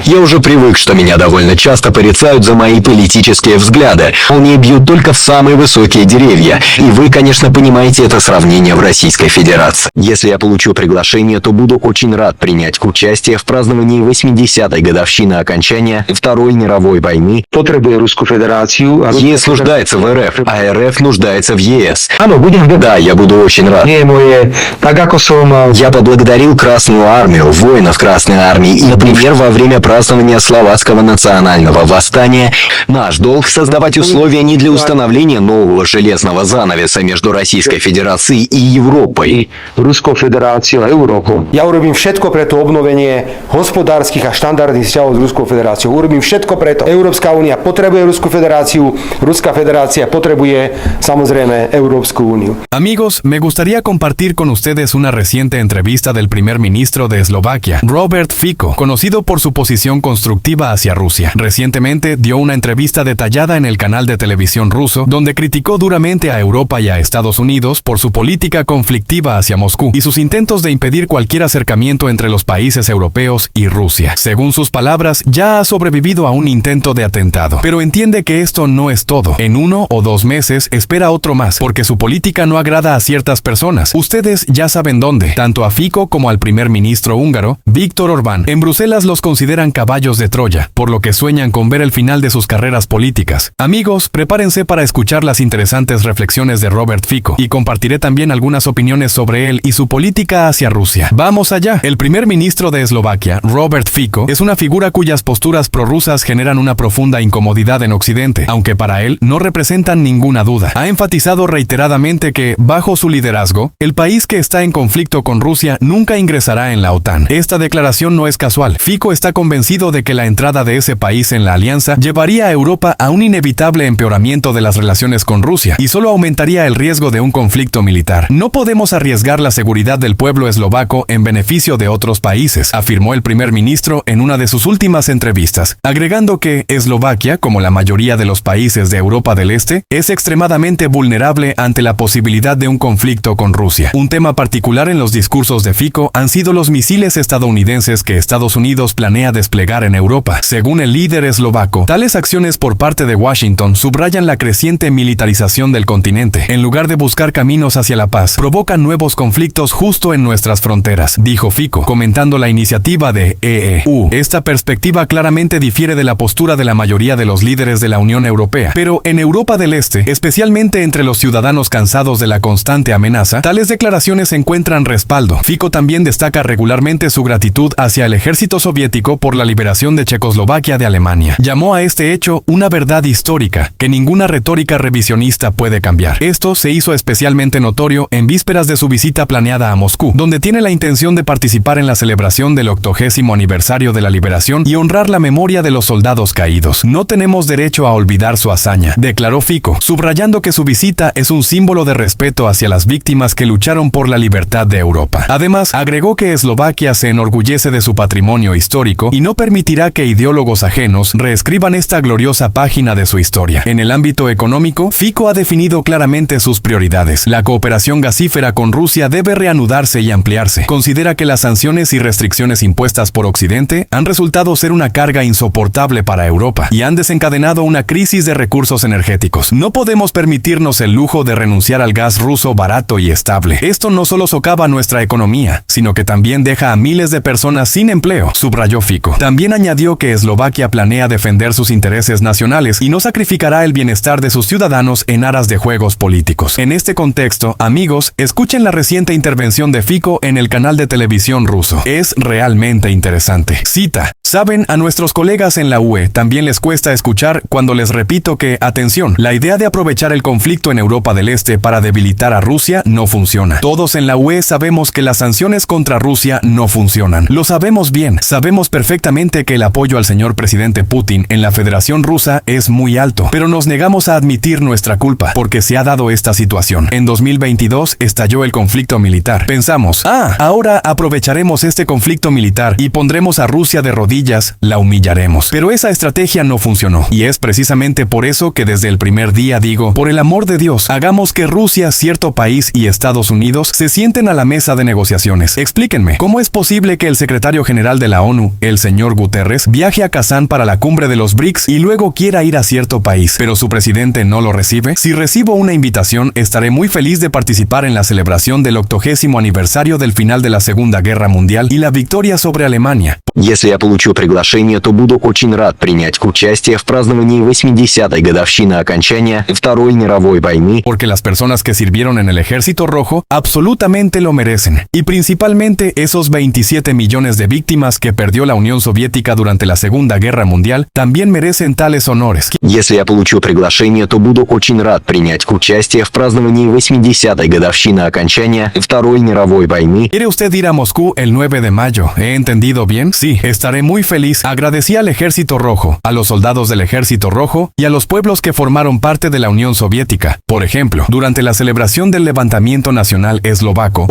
Я уже привык, что меня довольно часто порицают за мои политические взгляды. Молнии бьют только в самые высокие деревья. И вы, конечно, понимаете это сравнение в Российской Федерации. Если я получу приглашение, то буду очень рад принять участие в праздновании 80-й годовщины окончания Второй мировой войны. Потребує Руську Федерацію. ЕС нуждается в РФ, а РФ нуждается в ЕС. Áno, budem Да, я буду очень рад. Nie moje, tak ako som... Я поблагодарил Красную Армию, воинов Красной Армии и, например, во время празднования Словацкого национального восстания. Наш долг создавать условия не для установления нового железного занавеса между Российской Федерацией и Европой. Ruskou federáciu a Európou. Ja urobím všetko pre to obnovenie hospodárskych a štandardných vzťahov s Ruskou federáciou. Urobím všetko preto. Európska únia potrebuje Ruskú federáciu, Ruská federácia potrebuje samozrejme Európsku úniu. Amigos, me gustaría compartir con ustedes una reciente entrevista del primer ministro de Eslovaquia, Robert Fico, conocido por su posición constructiva hacia Rusia. Recientemente dio una entrevista detallada en el canal de televisión ruso, donde criticó duramente a Europa y a Estados Unidos por su política conflictiva hacia Moscú y sus intentos de impedir cualquier acercamiento entre los países europeos y Rusia. Según sus palabras, ya ha sobrevivido a un intento de atentado, pero entiende que esto no es todo. En 1 o 2 meses espera otro más, porque su política no agrada a ciertas personas. Ustedes ya saben dónde, tanto a Fico como al primer ministro húngaro, Viktor Orbán. En Bruselas los consideran caballos de Troya, por lo que sueñan con ver el final de sus carreras políticas. Amigos, prepárense para escuchar las interesantes reflexiones de Robert Fico, y compartiré también algunas opiniones sobre él y su política hacia Rusia. ¡Vamos allá! El primer ministro de Eslovaquia, Robert Fico, es una figura cuyas posturas prorrusas generan una profunda incomodidad en Occidente, aunque para él no representan ninguna duda. Ha enfatizado reiteradamente que, bajo su liderazgo, el país que está en conflicto con Rusia nunca ingresará en la OTAN. Esta declaración no es casual. Fico está convencido de que la entrada de ese país en la alianza llevaría a Europa a un inevitable empeoramiento de las relaciones con Rusia y solo aumentaría el riesgo de un conflicto militar. No podemos arriesgar la seguridad del pueblo eslovaco en beneficio de otros países, afirmó el primer ministro en una de sus últimas entrevistas, agregando que Eslovaquia, como la mayoría de los países de Europa del Este, es extremadamente vulnerable ante la posibilidad de un conflicto con Rusia. Un tema particular en los discursos de Fico han sido los misiles estadounidenses que Estados Unidos planea desplegar en Europa. Según el líder eslovaco, tales acciones por parte de Washington subrayan la creciente militarización del continente. En lugar de buscar caminos hacia la paz, provocan nuevos conflictos justo en nuestras fronteras, dijo Fico, comentando la iniciativa de EEU. Esta perspectiva claramente difiere de la postura de la mayoría de los líderes de la Unión Europea, pero en Europa del Este, especialmente entre los ciudadanos cansados de la constante amenaza, tales declaraciones encuentran respaldo. Fico también destaca regularmente su gratitud hacia el ejército soviético por la liberación de Checoslovaquia de Alemania. Llamó a este hecho una verdad histórica que ninguna retórica revisionista puede cambiar. Esto se hizo especialmente notorio en vísperas de su visita planeada a Moscú, donde tiene la intención de participar en la celebración del 80º aniversario de la liberación y honrar la memoria de los soldados caídos. No tenemos derecho a olvidar su hazaña, declaró Fico, subrayando que su visita es un símbolo de respeto hacia las víctimas que lucharon por la libertad de Europa. Además, agregó que Eslovaquia se enorgullece de su patrimonio histórico y no permitirá que ideólogos ajenos reescriban esta gloriosa página de su historia. En el ámbito económico, Fico ha definido claramente sus prioridades. La cooperación gasífera con Rusia debe reanudarse y ampliarse. Considera que las sanciones y restricciones impuestas por Occidente han resultado ser una carga insoportable para Europa y han desencadenado una crisis de recursos energéticos. No podemos permitirnos el lujo de renunciar al gas ruso barato y estable. Esto no solo socava nuestra economía, sino que también deja a miles de personas sin empleo, subrayó Fico. También añadió que Eslovaquia planea defender sus intereses nacionales y no sacrificará el bienestar de sus ciudadanos en aras de juegos políticos. En este contexto, amigos, escuchen la reciente intervención de Fico en el canal de televisión ruso. Es realmente interesante. Cita: Saben, a nuestros colegas en la UE también les cuesta escuchar cuando les repito que, atención, la idea de aprovechar el conflicto en Europa del Este para debilitar a Rusia no funciona. Todos en la UE sabemos que las sanciones contra Rusia no funcionan. Lo sabemos bien. Sabemos perfectamente que el apoyo al señor presidente Putin en la Federación Rusa es muy alto, pero nos negamos a admitir nuestra culpa porque se ha dado esta situación. En 2022 estalló el conflicto militar. Pensamos, ahora aprovecharemos este conflicto militar y pondremos a Rusia de rodillas comillas, la humillaremos. Pero esa estrategia no funcionó. Y es precisamente por eso que desde el primer día digo, por el amor de Dios, hagamos que Rusia, cierto país y Estados Unidos se sienten a la mesa de negociaciones. Explíquenme, ¿cómo es posible que el secretario general de la ONU, el señor Guterres, viaje a Kazán para la cumbre de los BRICS y luego quiera ir a cierto país, pero su presidente no lo recibe? Si recibo una invitación, estaré muy feliz de participar en la celebración del 80º aniversario del final de la Segunda Guerra Mundial y la victoria sobre Alemania. Если я получу приглашение, то буду очень рад принять участие в праздновании 80-й годовщины окончания Второй мировой войны. Porque las personas que sirvieron en el Ejército Rojo absolutamente lo merecen. Y principalmente esos 27 millones de víctimas que perdió la Unión Soviética durante la Segunda Guerra Mundial también merecen tales honores. Если я получу приглашение, то буду очень рад принять участие в праздновании 80-й годовщины окончания Второй мировой войны. ¿Quiere usted ir a Moscú el 9 de mayo? ¿He entendido bien? Sí, estaré muy feliz. Agradecí al Ejército Rojo, a los soldados del Ejército Rojo y a los pueblos que formaron parte de la Unión Soviética. Por ejemplo, durante la celebración del levantamiento nacional eslovaco.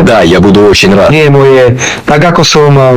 Да, я буду очень рад.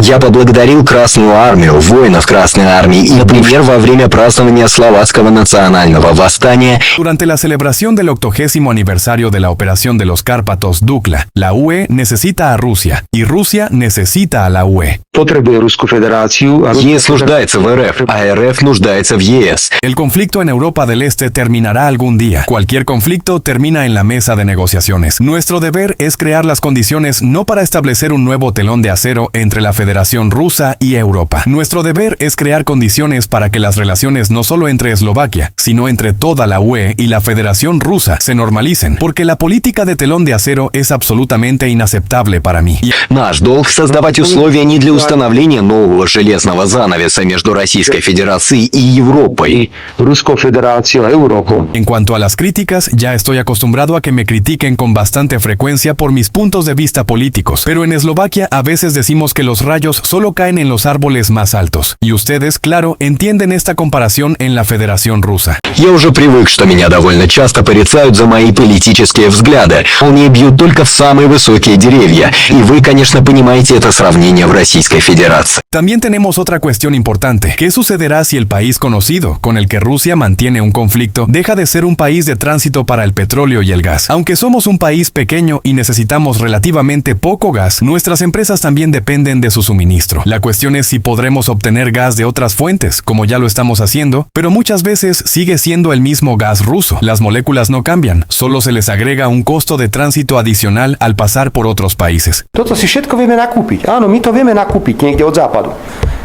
Я поблагодарил Красную Армию, воинов Красной Армии и, например, во время празднования Словацкого национального восстания. Durante la celebración del 80º aniversario de la operación de los Cárpatos Dukla, la UE necesita a Rusia y Rusia necesita a la UE. Potrebuje Ruskú federáciu a ЕС нуждается в РФ, а РФ нуждается в ЕС. El conflicto en Europa del Este terminará algún día. Cualquier conflicto termina en la mesa de negociaciones. Nuestro deber es crear las condiciones no para establecer un nuevo telón de acero entre la Federación Rusa y Europa. Nuestro deber es crear condiciones para que las relaciones no solo entre Eslovaquia, sino entre toda la UE y la Federación Rusa se normalicen, porque la política de telón de acero es absolutamente inaceptable para mí. Наш долг создавать условия не для установления нового железного занавеса между Российской Федерацией и Европой. Ruskou federáciu a Európou. En cuanto a las críticas, ya estoy acostumbrado a que me critiquen con bastante frecuencia por mis puntos de vista políticos, pero en Eslovaquia a veces decimos que los rayos solo caen en los árboles más altos. Y ustedes, claro, entienden esta comparación en la Federación Rusa. Я уже привык, что меня довольно часто порицают за мои политические взгляды. Они бьют только в самые высокие деревья. И вы, конечно, понимаете это сравнение в Российской Федерации. También tenemos otra cuestión importante. ¿Qué sucederá si el país conocido, con el que Rusia mantiene un conflicto, deja de ser un país de tránsito para el petróleo y el gas? Aunque somos un país pequeño y necesitamos relativamente poco gas, nuestras empresas también dependen de su suministro. La cuestión es si podremos obtener gas de otras fuentes, como ya lo estamos haciendo, pero muchas veces sigue siendo el mismo gas ruso. Las moléculas no cambian, solo se les agrega un costo de tránsito adicional al pasar por otros países. Toto si všetko vieme nakúpiť. Áno, my to vieme nakúpiť niekde od západu.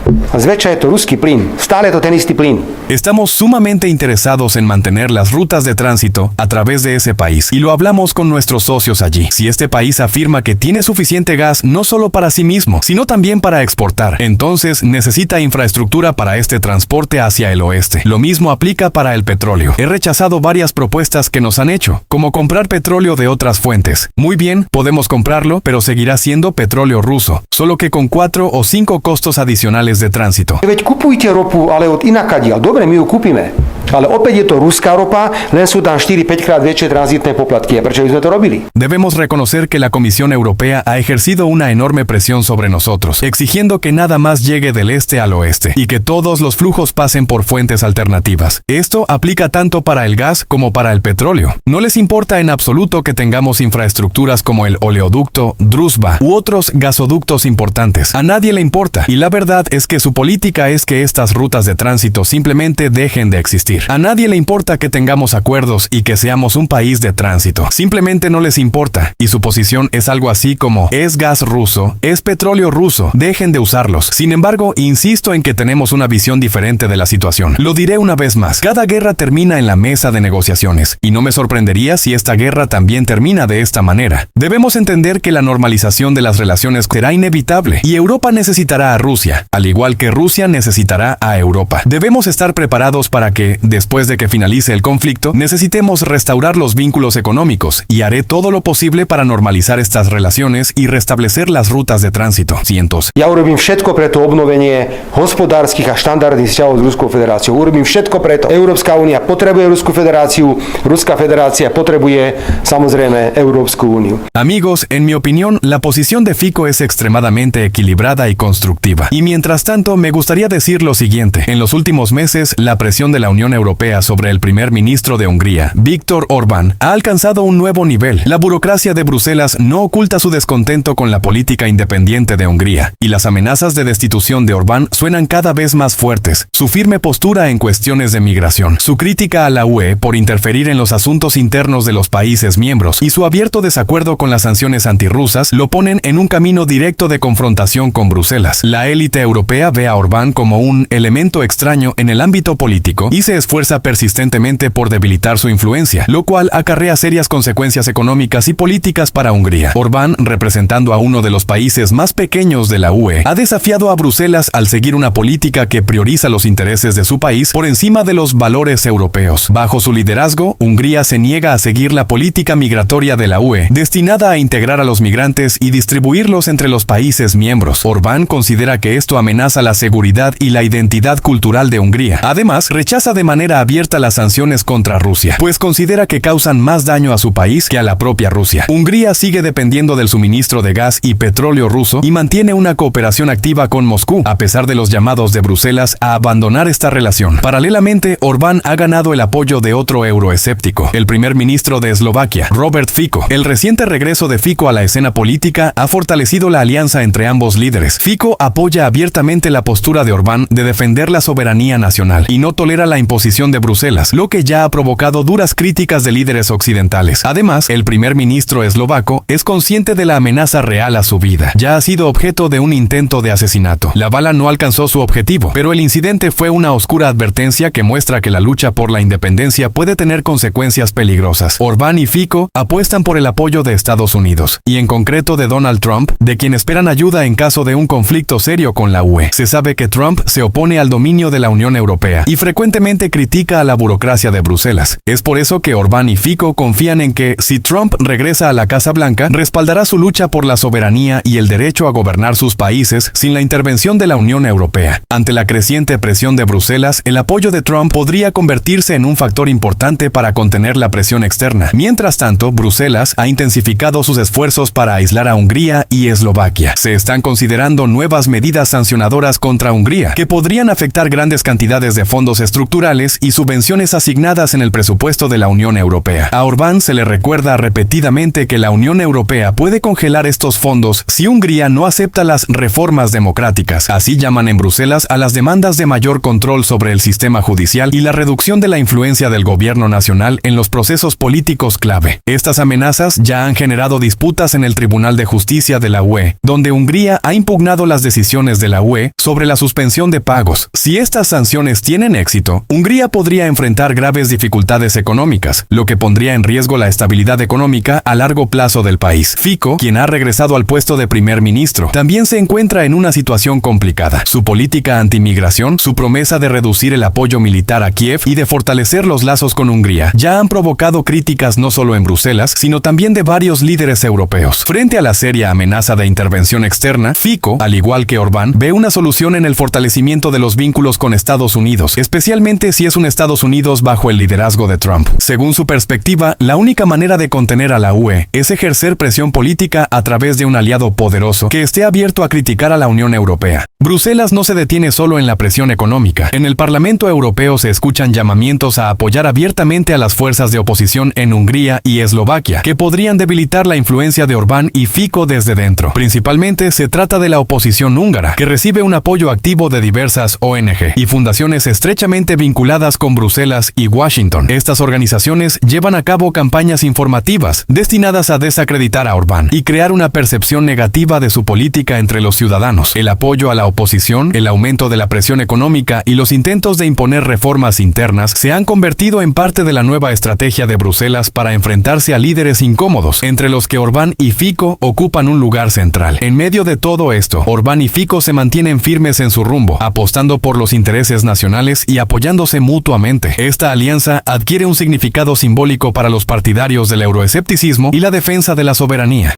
A zväčša je to ruský plyn. Stále je to ten istý plyn. Estamos sumamente interesados en mantener las rutas de tránsito a través de ese país y lo hablamos con nuestros socios allí. Si este país afirma que tiene suficiente gas no solo para sí mismo, sino también para exportar, entonces necesita infraestructura para este transporte hacia el oeste. Lo mismo aplica para el petróleo. He rechazado varias propuestas que nos han hecho, como comprar petróleo de otras fuentes. Muy bien, podemos comprarlo, pero seguirá siendo petróleo ruso, solo que con 4 o 5 costos adicionales de tránsito. Veď kupujte ropu, ale od inakadiaľ. Dobre, my ju kúpime. Ale opäť je to ruská ropa, len sú tam 4-5 krát väčšie tranzitné poplatky. A prečo by sme to robili? Debemos reconocer que la Comisión Europea ha ejercido una enorme presión sobre nosotros, exigiendo que nada más llegue del este al oeste y que todos los flujos pasen por fuentes alternativas. Esto aplica tanto para el gas como para el petróleo. No les importa en absoluto que tengamos infraestructuras como el oleoducto Druzhba u otros gasoductos importantes. A nadie le importa, y la verdad es que su política es que estas rutas de tránsito simplemente dejen de existir. A nadie le importa que tengamos acuerdos y que seamos un país de tránsito. Simplemente no les importa, y su posición es algo así como: es gas ruso, es petróleo ruso, dejen de usarlos. Sin embargo, insisto en que tenemos una visión diferente de la situación. Lo diré una vez más, cada guerra termina en la mesa de negociaciones, y no me sorprendería si esta guerra también termina de esta manera. Debemos entender que la normalización de las relaciones será inevitable, y Europa necesitará a Rusia, al igual que Rusia necesitará a Europa. Debemos estar preparados para que, después de que finalice el conflicto, necesitemos restaurar los vínculos económicos y haré todo lo posible para normalizar estas relaciones y restablecer las rutas de tránsito. Cientos. Ja urobím všetko pre to obnovenie hospodárskych a štandardných vzťahov s Ruskou federáciou. Urobím všetko preto. Európska únia potrebuje Ruskú federáciu, Ruská federácia potrebuje samozrejme Európsku úniu. Amigos, en mi opinión, la posición de Fico es extremadamente equilibrada y constructiva. Y mientras tanto, me gustaría decir lo siguiente. En los últimos meses, la presión de la Unión Europea sobre el primer ministro de Hungría, Viktor Orbán, ha alcanzado un nuevo nivel. La burocracia de Bruselas no oculta su descontento con la política independiente de Hungría, y las amenazas de destitución de Orbán suenan cada vez más fuertes. Su firme postura en cuestiones de migración, su crítica a la UE por interferir en los asuntos internos de los países miembros y su abierto desacuerdo con las sanciones antirrusas lo ponen en un camino directo de confrontación con Bruselas. La élite europea ve a Orbán como un elemento extraño en el ámbito político y se esfuerza persistentemente por debilitar su influencia, lo cual acarrea serias consecuencias económicas y políticas para Hungría. Orbán, representando a uno de los países más pequeños de la UE, ha desafiado a Bruselas al seguir una política que prioriza los intereses de su país por encima de los valores europeos. Bajo su liderazgo, Hungría se niega a seguir la política migratoria de la UE, destinada a integrar a los migrantes y distribuirlos entre los países miembros. Orbán considera que esto amenaza la seguridad y la identidad cultural de Hungría. Además, rechaza de manera abierta las sanciones contra Rusia, pues considera que causan más daño a su país que a la propia Rusia. Hungría sigue dependiendo del suministro de gas y petróleo ruso y mantiene una cooperación activa con Moscú, a pesar de los llamados de Bruselas a abandonar esta relación. Paralelamente, Orbán ha ganado el apoyo de otro euroescéptico, el primer ministro de Eslovaquia, Robert Fico. El reciente regreso de Fico a la escena política ha fortalecido la alianza entre ambos líderes. Fico apoya abiertamente la postura de Orbán de defender la soberanía nacional y no tolera la imposición de Bruselas, lo que ya ha provocado duras críticas de líderes occidentales. Además, el primer ministro eslovaco es consciente de la amenaza real a su vida. Ya ha sido objeto de un intento de asesinato. La bala no alcanzó su objetivo, pero el incidente fue una oscura advertencia que muestra que la lucha por la independencia puede tener consecuencias peligrosas. Orbán y Fico apuestan por el apoyo de Estados Unidos, y en concreto de Donald Trump, de quien esperan ayuda en caso de un conflicto serio con la UE. Se sabe que Trump se opone al dominio de la Unión Europea y frecuentemente critica a la burocracia de Bruselas. Es por eso que Orbán y Fico confían en que, si Trump regresa a la Casa Blanca, respaldará su lucha por la soberanía y el derecho a gobernar sus países sin la intervención de la Unión Europea. Ante la creciente presión de Bruselas, el apoyo de Trump podría convertirse en un factor importante para contener la presión externa. Mientras tanto, Bruselas ha intensificado sus esfuerzos para aislar a Hungría y Eslovaquia. Se están considerando nuevas medidas sancionadoras contra Hungría, que podrían afectar grandes cantidades de fondos estructurales y subvenciones asignadas en el presupuesto de la Unión Europea. A Orbán se le recuerda repetidamente que la Unión Europea puede congelar estos fondos si Hungría no acepta las reformas democráticas. Así llaman en Bruselas a las demandas de mayor control sobre el sistema judicial y la reducción de la influencia del gobierno nacional en los procesos políticos clave. Estas amenazas ya han generado disputas en el Tribunal de Justicia de la UE, donde Hungría ha impugnado las decisiones de la UE sobre la suspensión de pagos. Si estas sanciones tienen éxito, Hungría podría enfrentar graves dificultades económicas, lo que pondría en riesgo la estabilidad económica a largo plazo del país. Fico, quien ha regresado al puesto de primer ministro, también se encuentra en una situación complicada. Su política antimigración, su promesa de reducir el apoyo militar a Kiev y de fortalecer los lazos con Hungría ya han provocado críticas no solo en Bruselas, sino también de varios líderes europeos. Frente a la seria amenaza de intervención externa, Fico, al igual que Orbán, ve una solución en el fortalecimiento de los vínculos con Estados Unidos, especialmente si es un Estados Unidos bajo el liderazgo de Trump. Según su perspectiva, la única manera de contener a la UE es ejercer presión política a través de un aliado poderoso que esté abierto a criticar a la Unión Europea. Bruselas no se detiene solo en la presión económica. En el Parlamento Europeo se escuchan llamamientos a apoyar abiertamente a las fuerzas de oposición en Hungría y Eslovaquia, que podrían debilitar la influencia de Orbán y Fico desde dentro. Principalmente se trata de la oposición húngara, que recibe un apoyo activo de diversas ONG y fundaciones estrechamente vinculadas con Bruselas y Washington. Estas organizaciones llevan a cabo campañas informativas destinadas a desacreditar a Orbán y crear una percepción negativa de su política entre los ciudadanos. El apoyo a la oposición, el aumento de la presión económica y los intentos de imponer reformas internas se han convertido en parte de la nueva estrategia de Bruselas para enfrentarse a líderes incómodos, entre los que Orbán y Fico ocupan un lugar central. En medio de todo esto, Orbán y Fico se mantienen firmes en su rumbo, apostando por los intereses nacionales y apoyándose apoyarse mutuamente. Esta alianza adquiere un significado simbólico para los partidarios del euroescepticismo y la defensa de la soberanía.